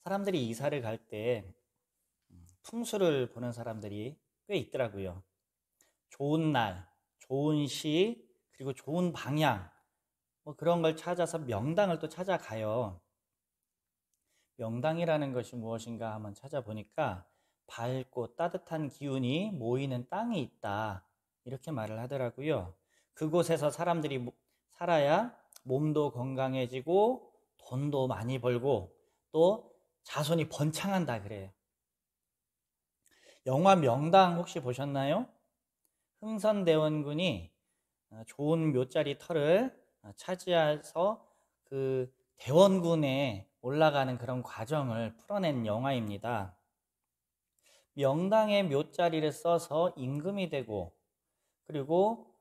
사람들이 이사를 갈 때 풍수를 보는 사람들이 꽤 있더라고요. 좋은 날, 좋은 시, 그리고 좋은 방향, 뭐 그런 걸 찾아서 명당을 또 찾아가요. 명당이라는 것이 무엇인가 한번 찾아보니까 밝고 따뜻한 기운이 모이는 땅이 있다, 이렇게 말을 하더라고요. 그곳에서 사람들이 살아야 몸도 건강해지고 돈도 많이 벌고 또 자손이 번창한다 그래요. 영화 명당 혹시 보셨나요? 흥선대원군이 좋은 묘자리 터를 차지해서 그 대원군에 올라가는 그런 과정을 풀어낸 영화입니다. 명당의 묘자리를 써서 임금이 되고, 그리고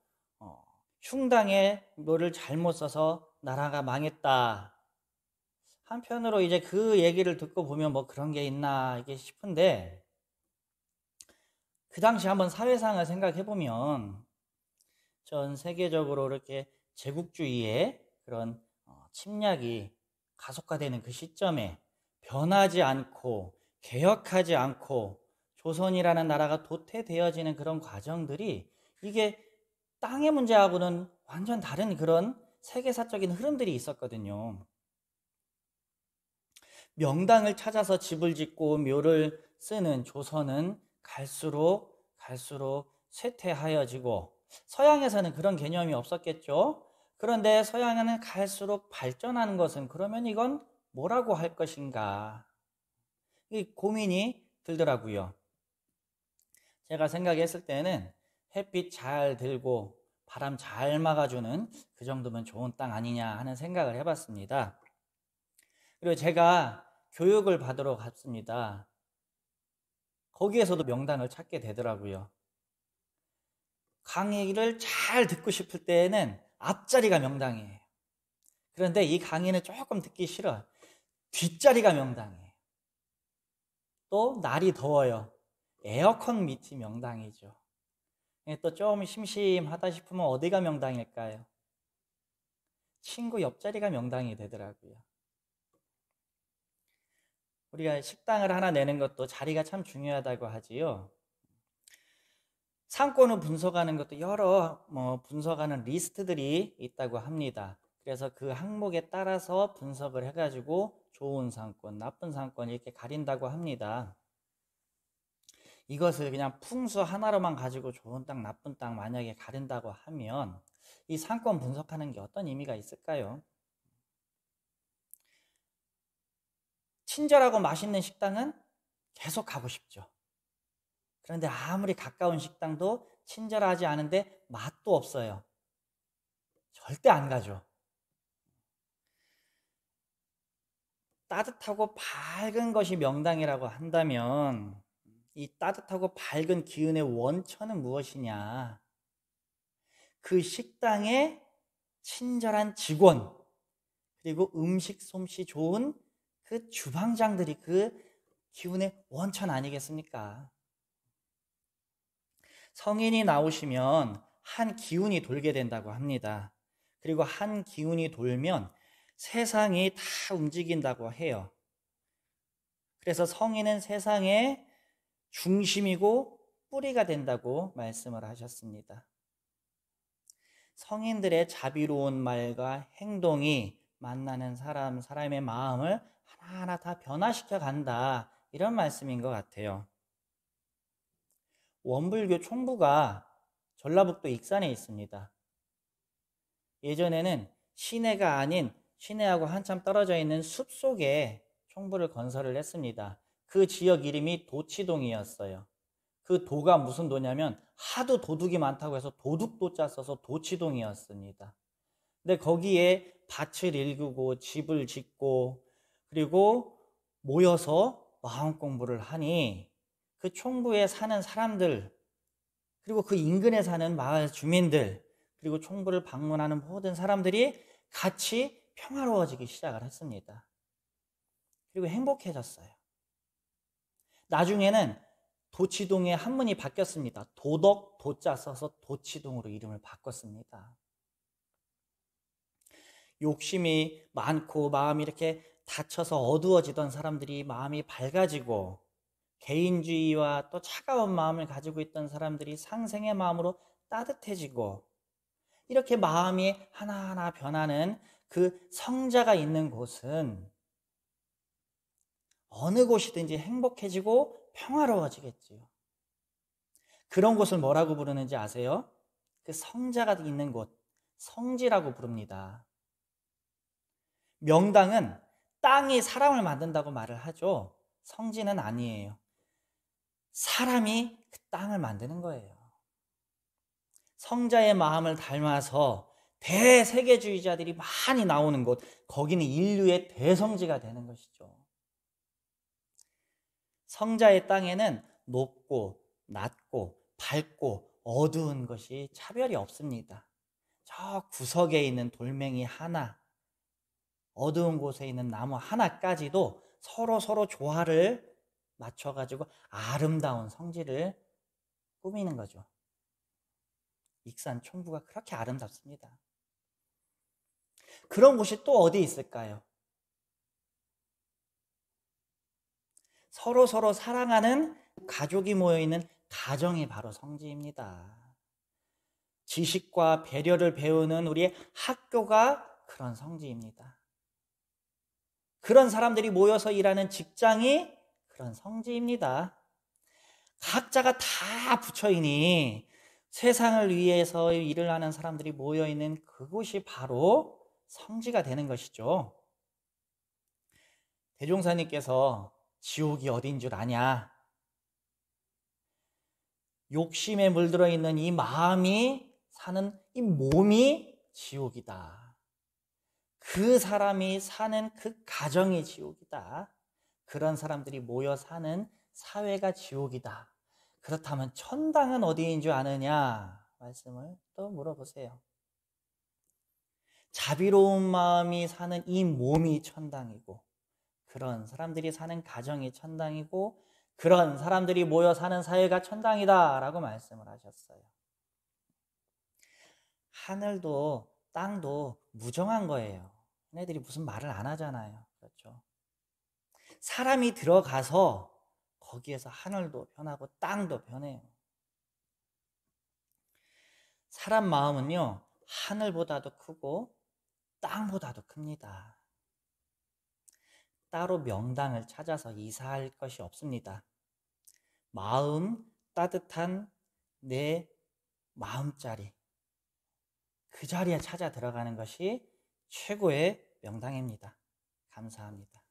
흉당의 묘를 잘못 써서 나라가 망했다. 한편으로 이제 그 얘기를 듣고 보면 뭐 그런 게 있나 이게 싶은데, 그 당시 한번 사회상을 생각해 보면 전 세계적으로 이렇게 제국주의의 그런 침략이 가속화되는 그 시점에 변하지 않고 개혁하지 않고 조선이라는 나라가 도태되어지는 그런 과정들이, 이게 땅의 문제하고는 완전 다른 그런 세계사적인 흐름들이 있었거든요. 명당을 찾아서 집을 짓고 묘를 쓰는 조선은 갈수록 쇠퇴하여지고, 서양에서는 그런 개념이 없었겠죠. 그런데 서양에는 갈수록 발전하는 것은, 그러면 이건 뭐라고 할 것인가, 이 고민이 들더라고요. 제가 생각했을 때는 햇빛 잘 들고 바람 잘 막아주는 그 정도면 좋은 땅 아니냐 하는 생각을 해봤습니다. 그리고 제가 교육을 받으러 갔습니다. 거기에서도 명당을 찾게 되더라고요. 강의를 잘 듣고 싶을 때에는 앞자리가 명당이에요. 그런데 이 강의는 조금 듣기 싫어. 뒷자리가 명당이에요. 또 날이 더워요. 에어컨 밑이 명당이죠. 또 좀 심심하다 싶으면 어디가 명당일까요? 친구 옆자리가 명당이 되더라고요. 우리가 식당을 하나 내는 것도 자리가 참 중요하다고 하지요. 상권을 분석하는 것도 여러 분석하는 리스트들이 있다고 합니다. 그래서 그 항목에 따라서 분석을 해가지고 좋은 상권, 나쁜 상권 이렇게 가린다고 합니다. 이것을 그냥 풍수 하나로만 가지고 좋은 땅, 나쁜 땅 만약에 가린다고 하면 이 상권 분석하는 게 어떤 의미가 있을까요? 친절하고 맛있는 식당은 계속 가고 싶죠. 그런데 아무리 가까운 식당도 친절하지 않은데 맛도 없어요. 절대 안 가죠. 따뜻하고 밝은 것이 명당이라고 한다면 이 따뜻하고 밝은 기운의 원천은 무엇이냐? 그 식당의 친절한 직원, 그리고 음식 솜씨 좋은 그 주방장들이 그 기운의 원천 아니겠습니까? 성인이 나오시면 한 기운이 돌게 된다고 합니다. 그리고 한 기운이 돌면 세상이 다 움직인다고 해요. 그래서 성인은 세상의 중심이고 뿌리가 된다고 말씀을 하셨습니다. 성인들의 자비로운 말과 행동이 만나는 사람의 마음을 하나하나 다 변화시켜 간다, 이런 말씀인 것 같아요. 원불교 총부가 전라북도 익산에 있습니다. 예전에는 시내가 아닌 시내하고 한참 떨어져 있는 숲속에 총부를 건설을 했습니다. 그 지역 이름이 도치동이었어요. 그 도가 무슨 도냐면 하도 도둑이 많다고 해서 도둑도자 써서 도치동이었습니다. 근데 거기에 밭을 일구고 집을 짓고 그리고 모여서 마음 공부를 하니 그 총부에 사는 사람들, 그리고 그 인근에 사는 마을 주민들, 그리고 총부를 방문하는 모든 사람들이 같이 평화로워지기 시작을 했습니다. 그리고 행복해졌어요. 나중에는 도치동의 한문이 바뀌었습니다. 도덕, 도자 써서 도치동으로 이름을 바꿨습니다. 욕심이 많고 마음이 이렇게 다쳐서 어두워지던 사람들이 마음이 밝아지고, 개인주의와 또 차가운 마음을 가지고 있던 사람들이 상생의 마음으로 따뜻해지고, 이렇게 마음이 하나하나 변하는 그 성자가 있는 곳은 어느 곳이든지 행복해지고 평화로워지겠지요. 그런 곳을 뭐라고 부르는지 아세요? 그 성자가 있는 곳, 성지라고 부릅니다. 명당은 땅이 사람을 만든다고 말을 하죠. 성지는 아니에요. 사람이 그 땅을 만드는 거예요. 성자의 마음을 닮아서 대세계주의자들이 많이 나오는 곳, 거기는 인류의 대성지가 되는 것이죠. 성자의 땅에는 높고 낮고 밝고 어두운 것이 차별이 없습니다. 저 구석에 있는 돌멩이 하나, 어두운 곳에 있는 나무 하나까지도 서로 조화를 맞춰가지고 아름다운 성지를 꾸미는 거죠. 익산 총부가 그렇게 아름답습니다. 그런 곳이 또 어디 있을까요? 서로 사랑하는 가족이 모여있는 가정이 바로 성지입니다. 지식과 배려를 배우는 우리의 학교가 그런 성지입니다. 그런 사람들이 모여서 일하는 직장이 그런 성지입니다. 각자가 다 붙여있니 세상을 위해서 일을 하는 사람들이 모여있는 그곳이 바로 성지가 되는 것이죠. 대종사님께서 지옥이 어딘 줄 아냐? 욕심에 물들어 있는 이 마음이 사는 이 몸이 지옥이다. 그 사람이 사는 그 가정이 지옥이다. 그런 사람들이 모여 사는 사회가 지옥이다. 그렇다면 천당은 어디인 줄 아느냐? 말씀을 또 물어보세요. 자비로운 마음이 사는 이 몸이 천당이고, 그런 사람들이 사는 가정이 천당이고, 그런 사람들이 모여 사는 사회가 천당이다 라고 말씀을 하셨어요. 하늘도 땅도 무정한 거예요. 얘네들이 무슨 말을 안 하잖아요. 그렇죠? 사람이 들어가서 거기에서 하늘도 변하고 땅도 변해요. 사람 마음은요, 하늘보다도 크고 땅보다도 큽니다. 따로 명당을 찾아서 이사할 것이 없습니다. 마음 따뜻한 내 마음자리, 그 자리에 찾아 들어가는 것이 최고의 명당입니다. 감사합니다.